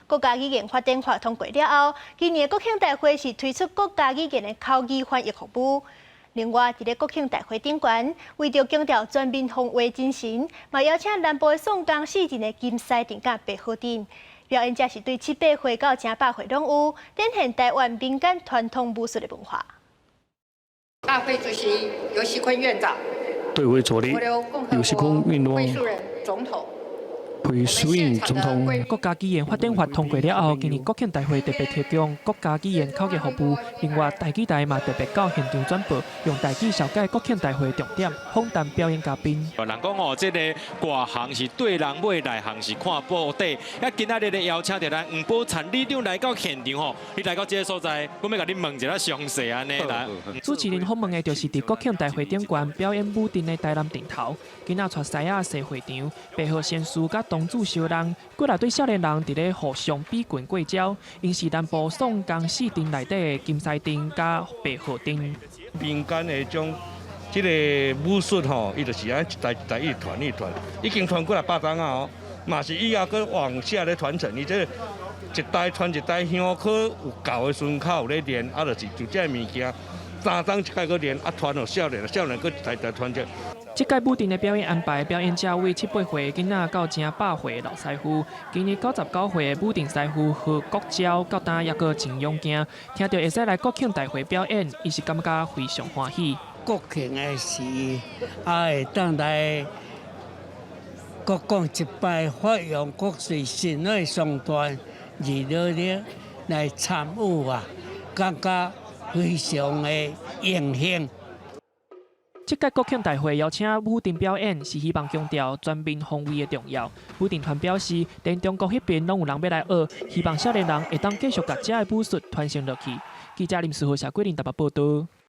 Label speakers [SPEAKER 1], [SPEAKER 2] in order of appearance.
[SPEAKER 1] 国家语言发展法通过了后，今年的国庆大会是推出国家语言的口语翻译服务。另外，伫咧国庆大会顶悬，为着强调全面防卫精神，嘛邀请南部的宋江市镇的金狮镇甲白河镇。表演者是对700岁到正100岁拢有，展现台湾民间传统武术的文化。
[SPEAKER 2] 大会主席游锡堃院长，
[SPEAKER 3] 对会助理游锡堃院长，
[SPEAKER 2] 会书人总统。
[SPEAKER 3] 会书院总统。
[SPEAKER 4] 国家语言发展法通过了后，今年国庆大会特别提供国家语言口译服务。另外，台语台嘛特别到现场转播，用台语小解国庆大会重点，访谈表演嘉宾。
[SPEAKER 5] 人讲哦，这个外行是对人买，内行是看布袋。啊，今仔日咧邀请到咱黄宝灿理事长来到现场吼，你来到这个所在，我要甲你问一下详细安尼来。
[SPEAKER 4] 主持人访问的就是伫国庆大会顶悬表演武阵的台南顶头，今仔带西亚西会场，白河仙师甲东主小人，几大对少年人伫咧互相比拳过招，因是南部宋江市镇内底的金狮镇甲白河镇。
[SPEAKER 6] 民间的种这个武术吼，伊就是安一台一团，已经传过来8张啊哦，嘛是以后搁往下咧传承，伊这一代传一代，乡口有教的孙口有咧练，啊，就是就这物件，3张一届搁练，啊传互少年搁一代传承。
[SPEAKER 4] 这届武阵的表演安排，表演者为700岁的囡仔到正100岁的老师傅。今年99岁的武阵师傅和国招到单也个真勇敢，听到会使来国庆大会表演，伊是感觉非常欢喜。
[SPEAKER 7] 国庆的时，会当来国光一摆，发扬国粹新的上段，热烈来参与啊，感觉非常的荣幸。
[SPEAKER 4] 这届国庆大会邀请武阵表演，是希望强调全民防卫的重要。武阵团表示，连中国迄边拢有人要来学，希望少年人会当继续把这个武术传承落去。记者林世豪、谢桂林台北报道。